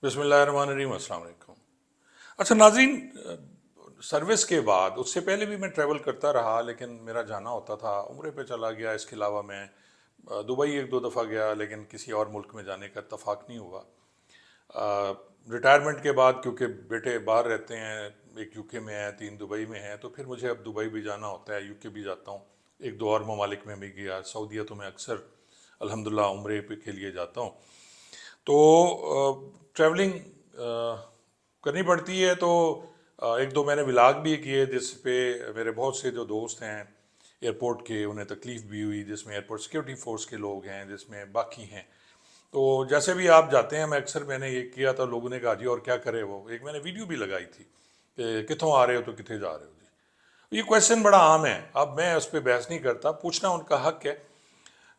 बिस्मिल्लाहिर्रहमानिर्रहीम, अस्सलाम वालेकुम। अच्छा नाज़रीन, सर्विस के बाद उससे पहले भी मैं ट्रैवल करता रहा, लेकिन मेरा जाना होता था, उम्रे पे चला गया। इसके अलावा मैं दुबई एक दो दफ़ा गया, लेकिन किसी और मुल्क में जाने का इत्तफाक नहीं हुआ। रिटायरमेंट के बाद क्योंकि बेटे बाहर रहते हैं, एक यूके में है, 3 दुबई में है, तो फिर मुझे अब दुबई भी जाना होता है, यूके भी जाता हूँ, एक दो और ममालिक में भी गया। सऊदीया तो मैं अक्सर अल्हम्दुलिल्लाह उम्रे पे के लिए जाता हूँ। तो ट्रैवलिंग करनी पड़ती है। तो एक दो मैंने व्लॉग भी किए जिस पे मेरे बहुत से जो दोस्त हैं एयरपोर्ट के, उन्हें तकलीफ़ भी हुई, जिसमें एयरपोर्ट सिक्योरिटी फोर्स के लोग हैं, जिसमें बाकी हैं। तो जैसे भी आप जाते हैं, मैंने ये किया था, लोगों ने कहा जी और क्या करे। वो एक मैंने वीडियो भी लगाई थी कि कितों आ रहे हो तो कितने जा रहे हो जी। ये क्वेश्चन बड़ा आम है, अब मैं उस पर बहस नहीं करता, पूछना उनका हक है।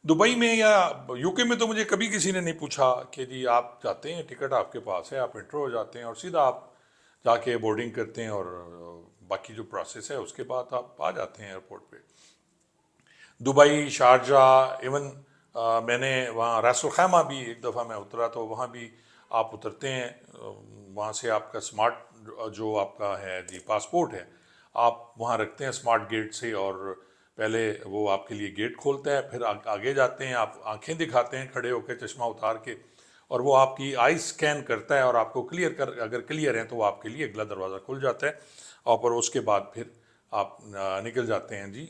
दुबई में या यूके में तो मुझे कभी किसी ने नहीं पूछा कि जी आप जाते हैं, टिकट आपके पास है, आप एंटर हो जाते हैं और सीधा आप जाके बोर्डिंग करते हैं और बाकी जो प्रोसेस है उसके बाद आप आ जाते हैं एयरपोर्ट पे। दुबई, शारजाह, इवन मैंने वहाँ रसूल खैमा भी एक दफ़ा मैं उतरा, तो वहाँ भी आप उतरते हैं, वहाँ से आपका स्मार्ट जो आपका है जी पासपोर्ट है, आप वहाँ रखते हैं स्मार्ट गेट से, और पहले वो आपके लिए गेट खोलता है, फिर आगे जाते हैं, आप आंखें दिखाते हैं खड़े होकर चश्मा उतार के, और वो आपकी आई स्कैन करता है और आपको क्लियर कर, अगर क्लियर है तो वो आपके लिए अगला दरवाज़ा खुल जाता है, और पर उसके बाद फिर आप निकल जाते हैं जी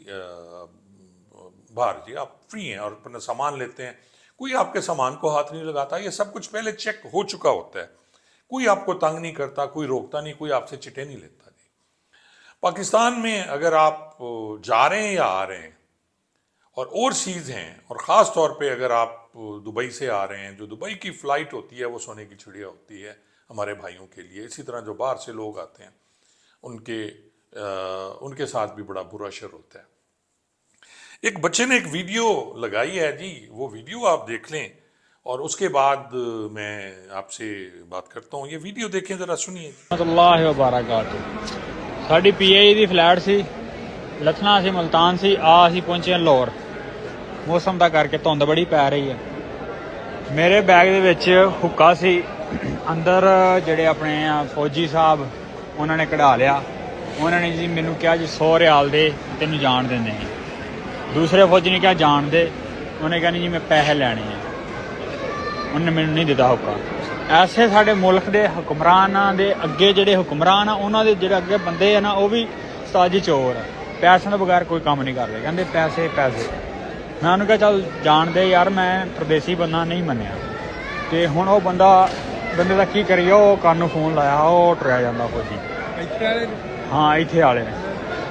बाहर। जी आप फ्री हैं और अपना सामान लेते हैं, कोई आपके सामान को हाथ नहीं लगाता, ये सब कुछ पहले चेक हो चुका होता है, कोई आपको तंग नहीं करता, कोई रोकता नहीं, कोई आपसे चिट्ठे नहीं लेता जी। पाकिस्तान में अगर आप जा रहे हैं या आ रहे हैं और ओवरसीज़ हैं, और ख़ास तौर पे अगर आप दुबई से आ रहे हैं, जो दुबई की फ़्लाइट होती है वो सोने की चिड़िया होती है हमारे भाइयों के लिए। इसी तरह जो बाहर से लोग आते हैं उनके साथ भी बड़ा बुरा असर होता है। एक बच्चे ने एक वीडियो लगाई है जी, वो वीडियो आप देख लें और उसके बाद मैं आपसे बात करता हूँ। ये वीडियो देखें ज़रा, सुनिए। रहमतुल्लाहि व बरकातुहू। ਸਾਡੀ ਪੀਆਈ ਦੀ ਫਲੈਟ ਸੀ, ਲੱਥਣਾ ਸੀ ਮੁਲਤਾਨ ਸੀ, ਆ ਅਸੀਂ ਪਹੁੰਚੇ ਲਾਹੌਰ। ਮੌਸਮ ਦਾ ਕਰਕੇ ਧੁੰਦ ਬੜੀ ਪੈ ਰਹੀ ਹੈ। ਮੇਰੇ ਬੈਗ ਦੇ ਵਿੱਚ ਹੁੱਕਾ ਸੀ, ਅੰਦਰ ਜਿਹੜੇ ਆਪਣੇ ਫੌਜੀ ਸਾਹਿਬ ਉਹਨਾਂ ਨੇ ਕਢਾ ਲਿਆ। ਉਹਨਾਂ ਨੇ ਜੀ ਮੈਨੂੰ ਕਿਹਾ ਜੀ 100 ਰਿਆਲ ਦੇ ਤੈਨੂੰ ਜਾਣ ਦਿੰਦੇ ਨੇ। ਦੂਸਰੇ ਫੌਜੀ ਨੇ ਕਿਹਾ ਜਾਣ ਦੇ, ਉਹਨੇ ਕਿਹਾ ਨਹੀਂ ਜੀ ਮੈਂ ਪੈਸੇ ਲੈਣੇ ਆ, ਉਹਨੇ ਮੈਨੂੰ ਨਹੀਂ ਦਿੱਤਾ ਹੁੱਕਾ। ਐਸੇ ਸਾਡੇ ਮੁਲਕ ਦੇ ਹੁਕਮਰਾਨਾਂ ਦੇ ਅੱਗੇ ਜਿਹੜੇ ਹੁਕਮਰਾਨ ਆ, ਉਹਨਾਂ ਦੇ ਜਿਹੜੇ ਅੱਗੇ ਬੰਦੇ ਆ ਨਾ, ਉਹ ਵੀ ਸਾਜੀ ਚੋਰ ਆ, ਪੈਸਿਆਂ ਤੋਂ ਬਗੈਰ ਕੋਈ ਕੰਮ ਨਹੀਂ ਕਰਦੇ, ਕਹਿੰਦੇ ਪੈਸੇ ਪੈਸੇ। ਮੈਂ ਉਹਨੂੰ ਕਿਹਾ ਚੱਲ ਜਾਣ ਦੇ ਯਾਰ, ਮੈਂ ਪਰਦੇਸੀ ਬੰਦਾ, ਨਹੀਂ ਮੰਨਿਆ। ਤੇ ਹੁਣ ਉਹ ਬੰਦੇ ਦਾ ਕੀ ਕਰੀਏ, ਉਹ ਕੰਨ ਨੂੰ ਫੋਨ ਲਾਇਆ, ਉਹ ਟੁਰਿਆ ਜਾਂਦਾ ਫੌਜੀ। ਹਾਂ ਇੱਥੇ ਵਾਲੇ ਨੇ,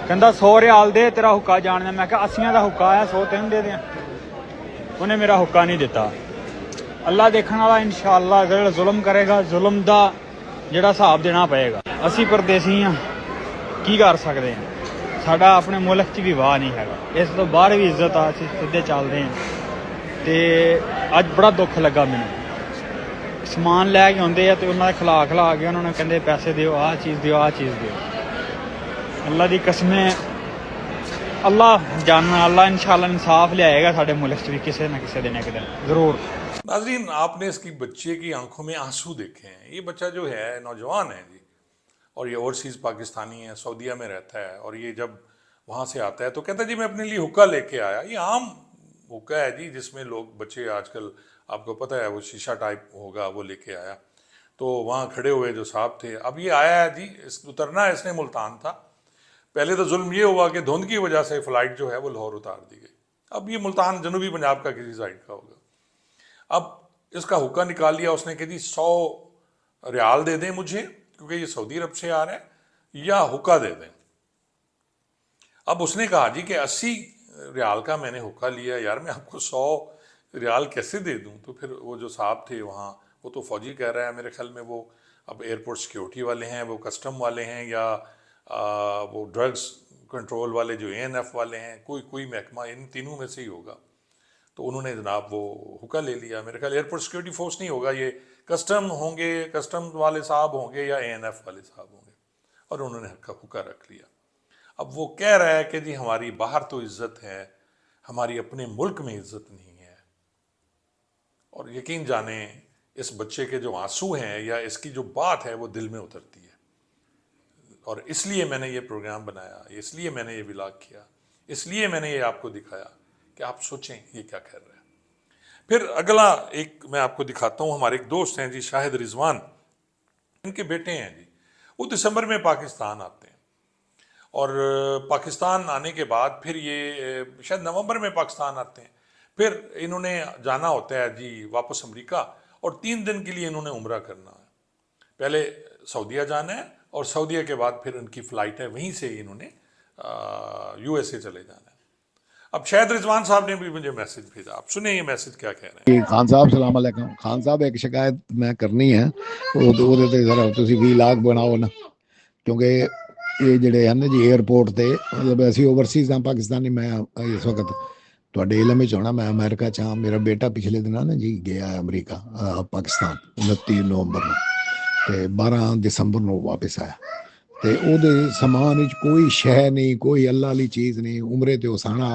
ਕਹਿੰਦਾ 100 ਰਿਆਲ ਦੇ ਤੇਰਾ ਹੁੱਕਾ ਜਾਣ ਦਾ। ਮੈਂ ਕਿਹਾ 80 ਦਾ ਹੁੱਕਾ ਆਇਆ, 100 ਤੈਨੂੰ ਦੇ ਦਿਆਂ। ਉਹਨੇ ਮੇਰਾ ਹੁੱਕਾ ਨਹੀਂ ਦਿੱਤਾ। ਅੱਲਾ ਦੇਖਣ ਵਾਲਾ, ਇਨਸ਼ਾਅੱਲਾ ਜਿਹੜਾ ਜ਼ੁਲਮ ਕਰੇਗਾ, ਜ਼ੁਲਮ ਦਾ ਜਿਹੜਾ ਹਿਸਾਬ ਦੇਣਾ ਪਏਗਾ। ਅਸੀਂ ਪਰਦੇਸੀ ਹਾਂ, ਕੀ ਕਰ ਸਕਦੇ ਹਾਂ, ਸਾਡਾ ਆਪਣੇ ਮੁਲਕ 'ਚ ਵੀ ਵਾਹ ਨਹੀਂ ਹੈਗਾ, ਇਸ ਤੋਂ ਬਾਹਰ ਵੀ ਇੱਜ਼ਤ ਆ, ਅਸੀਂ ਸਿੱਧੇ ਚੱਲਦੇ ਹਾਂ। ਅਤੇ ਅੱਜ ਬੜਾ ਦੁੱਖ ਲੱਗਾ ਮੈਨੂੰ, ਸਮਾਨ ਲੈ ਕੇ ਆਉਂਦੇ ਆ ਅਤੇ ਉਹਨਾਂ ਦੇ ਖਿਲਾ ਕੇ ਉਹਨਾਂ ਨੂੰ ਕਹਿੰਦੇ ਪੈਸੇ ਦਿਓ, ਆਹ ਚੀਜ਼ ਦਿਓ, ਆਹ ਚੀਜ਼ ਦਿਓ। ਅੱਲਾ ਦੀ ਕਸਮੇ, ਅੱਲਾ ਜਾਨਣਾ, ਅੱਲਾ ਇਨਸ਼ਾਅੱਲਾ इंसाफ ले आएगा साढ़े मुल्क भी किसी न किसी दिन एक दिन ज़रूर। नाज़रीन, आपने इसकी बच्चे की आंखों में आंसू देखे हैं। ये बच्चा जो है नौजवान है जी, और ये ओवरसीज़ पाकिस्तानी है, सऊदीया में रहता है, और ये जब वहाँ से आता है तो कहता है जी मैं अपने लिए हुक्का लेके आया। ये आम हुक्का है जी, जिसमें लोग बच्चे आजकल, आपको पता है वो शीशा टाइप होगा, वो लेके आया। तो वहाँ खड़े हुए जो साहब थे, अब ये आया है जी, उतरना है इसने मुल्तान था। पहले तो जुल्म ये हुआ कि धुंध की वजह से फ़्लाइट जो है वो लाहौर उतार दी गई। अब ये मुल्तान जनूबी पंजाब का किसी साइड का होगा। अब इसका हुक्का निकाल लिया उसने कि जी 100 रियाल दे दें मुझे, क्योंकि ये सऊदी अरब से आ रहा है, या हुक्का दे दें। अब उसने कहा जी कि 80 रियाल का मैंने हुक्का लिया, यार मैं आपको 100 रियाल कैसे दे दूं। तो फिर वो जो साहब थे वहाँ, वो तो फौजी कह रहा है, मेरे ख्याल में वो अब एयरपोर्ट सिक्योरिटी वाले हैं, वो कस्टम वाले हैं, या वो ड्रग्स कंट्रोल वाले जो ANF वाले हैं, कोई महकमा इन तीनों में से ही होगा। तो उन्होंने जनाब वो हुक्का ले लिया। मेरे ख्याल एयरपोर्ट सिक्योरिटी फोर्स नहीं होगा, ये कस्टम होंगे, कस्टम वाले साहब होंगे या ANF वाले साहब होंगे, और उन्होंने हुक्का रख लिया। अब वो कह रहा है कि जी हमारी बाहर तो इज्जत है, हमारी अपने मुल्क में इज्जत नहीं है। और यकीन जाने اس بچے کے جو آنسو ہیں یا اس کی جو بات ہے وہ دل میں اترتی ہے، اور اس لیے میں نے یہ پروگرام بنایا، اس لیے میں نے یہ ولاگ کیا، اس لیے میں نے یہ آپ کو دکھایا کہ آپ سوچیں یہ کیا کر رہا ہے۔ پھر اگلا ایک میں آپ کو دکھاتا ہوں، ہمارے ایک دوست ہیں جی شاہد رضوان، ان کے بیٹے ہیں جی، وہ دسمبر میں پاکستان آتے ہیں، اور پاکستان آنے کے بعد پھر یہ شاید نومبر میں پاکستان آتے ہیں، پھر انہوں نے جانا ہوتا ہے جی واپس امریکہ، اور 3 دن کے لیے انہوں نے عمرہ کرنا ہے۔ پہلے سعودیہ جانا ہے، اور سعودیہ کے بعد پھر ان کی فلائٹ ہے، وہیں سے انہوں نے یو ایس اے چلے جانا ہے۔ اب شاہد رضوان صاحب نے بھی مجھے میسج بھیجا، آپ سنیں یہ میسج کیا کہہ رہے ہیں۔ خان صاحب السلام علیکم۔ خان صاحب ایک شکایت میں کرنی ہے، ذرا تسی ویلاگ بناؤ نا، کیونکہ یہ جڑے ہیں نا جی ایئرپورٹ تے، مطلب اسی اوورسیز ہاں پاکستانی، میں اس وقت تھوڑے علم وچ ہونا میں امریکہ چاں، میرا بیٹا پچھلے دنوں نا جی گیا ہے امریکہ پاکستان 29 نومبر نو تے 12 دسمبر نو واپس آیا، تے او دے سامان وچ کوئی شے نہیں، کوئی اللہ والی چیز نہیں، عمرے تے اسانا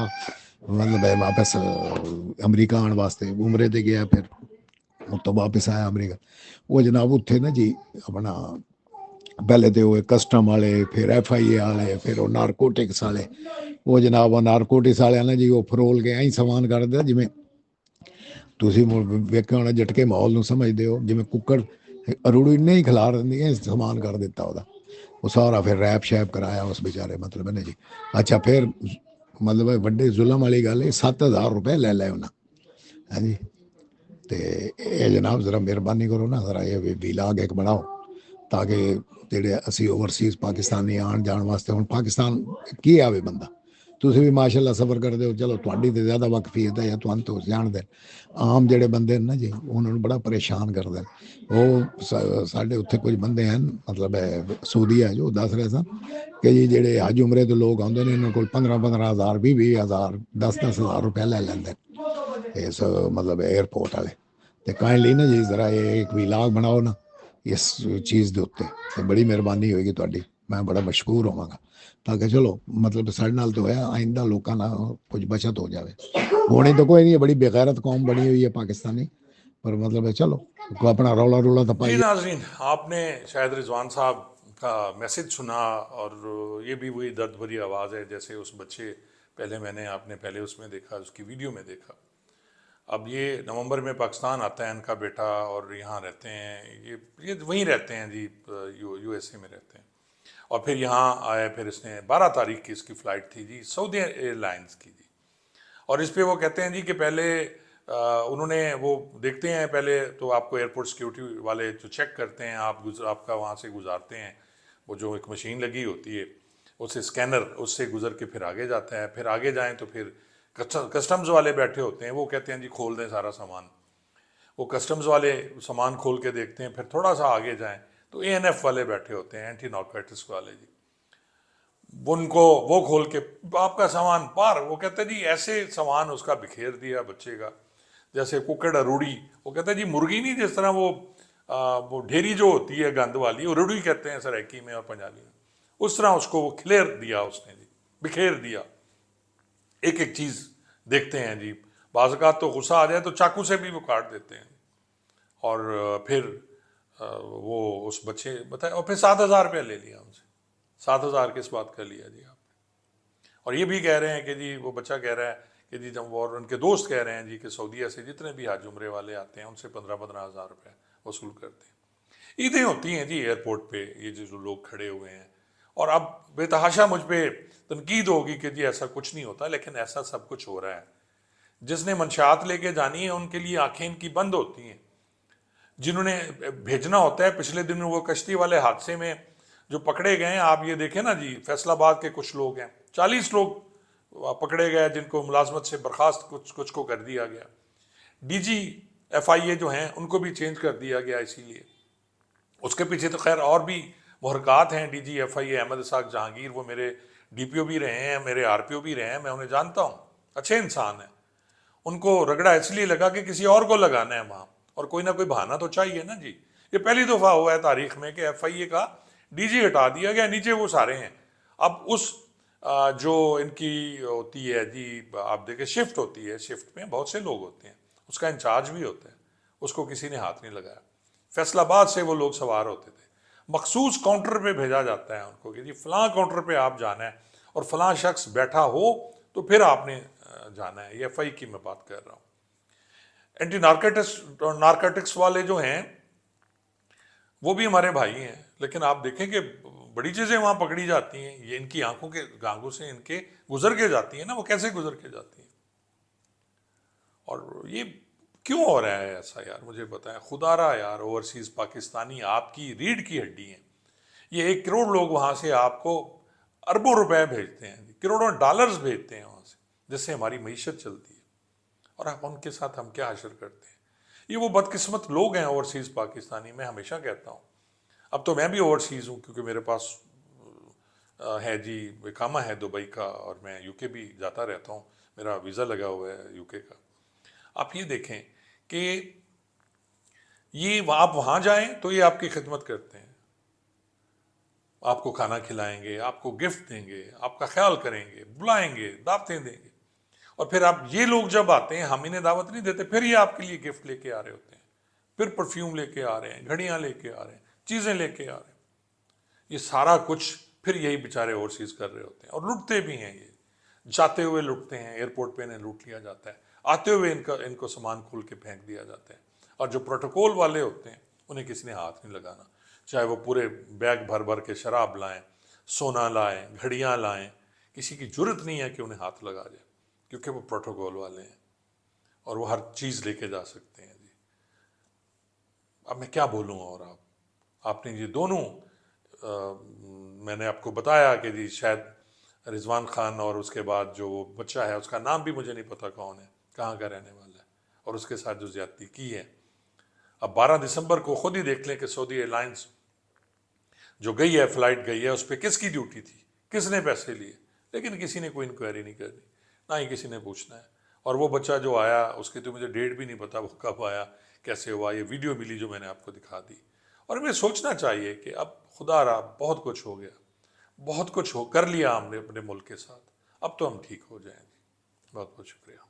مطلب ہے واپس امریکہ آن واسطے عمرے تے گیا، پھر تو واپس آیا امریکہ۔ وہ جناب اتھے نا جی اپنا پہلے تو وہ کسٹم والے، پھر ایف آئی اے والے، پھر وہ نارکوٹکس والے، وہ جناب وہ نارکوٹکس والے نا جی وہ فرول کے این سامان کر دیا، جی تسی ویکھیا ہونا جٹکے ماحول نو سمجھدے ہو، جی ککڑ اروڑی نہیں کھلا رہی سامان کر دیتا وہ سارا، پھر ریپ شیپ کرایا اس بیچارے مطلب ہے نا جی۔ اچھا پھر مطلب وڈے ظلم والی گل ہے، 7,000 روپے لے لے انہیں، ہاں جی۔ تے اے جناب ذرا مہربانی کرو نا، ذرا یہ ویلاگ ایک بناؤ تاکہ جڑے اسی اوورسیز پاکستانی آن جان واسطے، ہن پاکستان کی آوے بندہ، تسی بھی ماشاء اللہ سفر کرتے ہو، چلو تھوڑی تو زیادہ وقفیت ہے یا تھوڑا تو جان دے، عام جڑے بندے نا جی انہوں نے بڑا پریشان کر دیں۔ وہ ساڈے اتھے کچھ بندے ہیں مطلب سعودیہ جو دس رہے سن کہ جی جڑے حج عمرے تو لوگ آتے ہیں انہوں کو 15,000 20,000 10,000 روپے لے لیندے اس مطلب ایئرپورٹ والے۔ تے کائنڈلی نا جی ذرا یہ ایک ویلاگ بناؤ نا اس چیز دے اتتے، تے بڑی مہربانی ہوئے گی تہاڈی، میں بڑا مشکور ہوواں گا، تاکہ چلو مطلب ساڈے نال تو ہے آئندہ لوکاں نال کچھ بچت ہو جاوے۔ ہونی تو کوئی نہیں، بڑی بےغیرت قوم بنی ہوئی ہے پاکستانی، پر مطلب ہے چلو کوئی اپنا رولا رولا تو جی پائیے۔ ناظرین، آپ نے شاہد رضوان صاحب کا میسج سنا، اور یہ بھی وہی درد بھری آواز ہے جیسے اس بچے پہلے میں نے آپ نے پہلے اس میں دیکھا، اس کی ویڈیو میں دیکھا۔ اب یہ نومبر میں پاکستان آتا ہے ان کا بیٹا، اور یہاں رہتے ہیں، یہ وہیں رہتے ہیں جی، یو ایس اے میں رہتے ہیں، اور پھر یہاں آئے، پھر اس نے 12 تاریخ کی اس کی فلائٹ تھی جی سعودی ایئر لائنس کی جی، اور اس پہ وہ کہتے ہیں جی کہ پہلے انہوں نے وہ دیکھتے ہیں، پہلے تو آپ کو ایئرپورٹ سیکیورٹی والے جو چیک کرتے ہیں، آپ کا وہاں سے گزارتے ہیں، وہ جو ایک مشین لگی ہوتی ہے اسے اسکینر، اس سے گزر کے پھر آگے جاتا ہے، پھر آگے جائیں تو پھر کسٹمز والے بیٹھے ہوتے ہیں، وہ کہتے ہیں جی کھول دیں سارا سامان، وہ کسٹمز والے سامان کھول کے دیکھتے ہیں، پھر تھوڑا سا آگے جائیں تو اے این ایف والے بیٹھے ہوتے ہیں، اینٹی نارکوٹکس والے جی، ان کو وہ کھول کے آپ کا سامان پار، وہ کہتے ہیں جی ایسے سامان اس کا بکھیر دیا بچے کا جیسے ککڑ اروڑی، وہ کہتے ہیں جی مرغی نہیں، جس طرح وہ ڈھیری جو ہوتی ہے گند والی، اروڑی کہتے ہیں سرائکی میں اور پنجابی میں، اس طرح اس کو وہ کھلیر دیا، اس نے جی بکھیر دیا، ایک ایک چیز دیکھتے ہیں جی، بعض اوقات تو غصہ آ جائے تو چاقو سے بھی وہ کاٹ دیتے ہیں، اور پھر وہ اس بچے بتائے، اور پھر 7,000 روپیہ لے لیا ان سے، 7,000 کس بات کا لیا جی آپ نے؟ اور یہ بھی کہہ رہے ہیں کہ جی وہ بچہ کہہ رہا ہے کہ جی جب، اور ان کے دوست کہہ رہے ہیں جی کہ سعودیہ سے جتنے بھی حج عمرے والے آتے ہیں ان سے 15,000 روپے وصول کرتے ہیں۔ عیدیں ہوتی ہیں جی ایئرپورٹ پہ، یہ جو لوگ کھڑے ہوئے ہیں، اور اب بے تحاشا مجھ پہ تنقید ہوگی کہ جی ایسا کچھ نہیں ہوتا، لیکن ایسا سب کچھ ہو رہا ہے۔ جس نے منشیات لے کے جانی ہے ان کے لیے آنکھیں ان کی بند ہوتی ہیں، جنہوں نے بھیجنا ہوتا ہے۔ پچھلے دن وہ کشتی والے حادثے میں جو پکڑے گئے ہیں، آپ یہ دیکھیں نا جی، فیصل آباد کے کچھ لوگ ہیں، 40 لوگ پکڑے گئے جن کو ملازمت سے برخاست کچھ کو کر دیا گیا، ڈی جی ایف آئی اے جو ہیں ان کو بھی چینج کر دیا گیا، اسی لیے اس کے پیچھے تو خیر اور بھی محرکات ہیں۔ ڈی جی ایف آئی اے احمد اسحاق جہانگیر، وہ میرے ڈی پی او بھی رہے ہیں، میرے آر پی او بھی رہے ہیں، میں انہیں جانتا ہوں، اچھے انسان ہیں۔ ان کو رگڑا اس لیے لگا کہ کسی اور کو لگانا ہے وہاں، اور کوئی نہ کوئی بہانہ تو چاہیے نا جی۔ یہ پہلی دفعہ ہوا ہے تاریخ میں کہ ایف آئی اے کا ڈی جی ہٹا دیا گیا، نیچے وہ سارے ہیں۔ اب اس جو ان کی ہوتی ہے جی، آپ دیکھیں شفٹ ہوتی ہے، شفٹ میں بہت سے لوگ ہوتے ہیں، اس کا انچارج بھی ہوتا ہے، اس کو کسی نے ہاتھ نہیں لگایا۔ फैसला आबाद से वो लोग सवार होते थे, मखसूस काउंटर पे भेजा जाता है उनको कि जी फलां काउंटर पे आप जाना है और फलां शख्स बैठा हो तो फिर आपने जाना है। ये एफआई की मैं बात कर रहा हूँ। एंटी नारकोटिक्स वाले जो हैं वो भी हमारे भाई हैं, लेकिन आप देखें कि बड़ी चीज़ें वहाँ पकड़ी जाती हैं, ये इनकी आंखों के गांगों से इनके गुजर के जाती हैं ना, वो कैसे गुजर के जाती हैं। और ये क्यों हो रहा है ऐसा यार, मुझे बताएं खुदारा यार। ओवरसीज़ पाकिस्तानी आपकी रीढ़ की हड्डी हैं। ये 1 करोड़ लोग वहाँ से आपको अरबों रुपए भेजते हैं, करोड़ों डॉलर्स भेजते हैं वहाँ से, जिससे हमारी मईशत चलती है। और आप उनके साथ हम क्या हासिल करते हैं। ये वो बदकिस्मत लोग हैं ओवरसीज़ पाकिस्तानी। मैं हमेशा कहता हूँ, अब तो मैं भी ओवरसीज़ हूँ क्योंकि मेरे पास है जी इकामा है दुबई का, और मैं यूके भी जाता रहता हूँ, मेरा वीज़ा लगा हुआ है यूके का। आप ये देखें कि ये आप वहाँ जाएं तो ये आपकी खिदमत करते हैं, आपको खाना खिलाएंगे, आपको गिफ्ट देंगे, आपका ख्याल करेंगे, बुलाएंगे, दावतें देंगे। और फिर आप ये लोग जब आते हैं, हम इन्हें दावत नहीं देते, फिर ये आपके लिए गिफ्ट लेके आ रहे होते हैं, फिर परफ्यूम लेके आ रहे हैं, घड़ियाँ लेके आ रहे हैं, चीज़ें लेके आ रहे हैं। ये सारा कुछ फिर यही बेचारे ओवरसीज कर रहे होते हैं, और लुटते भी हैं। ये जाते हुए लुटते हैं, एयरपोर्ट पे इन्हें लूट लिया जाता है, आते हुए इनको सामान खोल के फेंक दिया जाता है। और जो प्रोटोकॉल वाले होते हैं उन्हें किसी ने हाथ नहीं लगाना, चाहे वो पूरे बैग भर भर के शराब लाएं, सोना लाएं, घड़ियाँ लाएं, किसी की जुर्रत नहीं है कि उन्हें हाथ लगा जाए, क्योंकि वो प्रोटोकॉल वाले हैं और वो हर चीज़ लेके जा सकते हैं जी। अब मैं क्या बोलूँ। और आपने ये दोनों मैंने आपको बताया कि जी शायद रिजवान खान, और उसके बाद जो बच्चा है उसका नाम भी मुझे नहीं पता कौन है, कहाँ का रहने वाला है, और उसके साथ जो ज्यादती की है। अब 12 दिसंबर को खुद ही देख लें कि सऊदी एयरलाइंस जो गई है, फ्लाइट गई है, उस पर किसकी ड्यूटी थी, किसने पैसे लिए, लेकिन किसी ने कोई इंक्वायरी नहीं करनी, ना ही किसी ने पूछना है। और वो बच्चा जो आया उसकी तो मुझे डेट भी नहीं पता वो कब आया, कैसे हुआ। ये वीडियो मिली जो मैंने आपको दिखा दी। और हमें सोचना चाहिए कि अब खुदा रहा बहुत कुछ हो गया, बहुत कुछ कर लिया हमने अपने मुल्क के साथ, अब तो हम ठीक हो जाएंगे। बहुत बहुत शुक्रिया।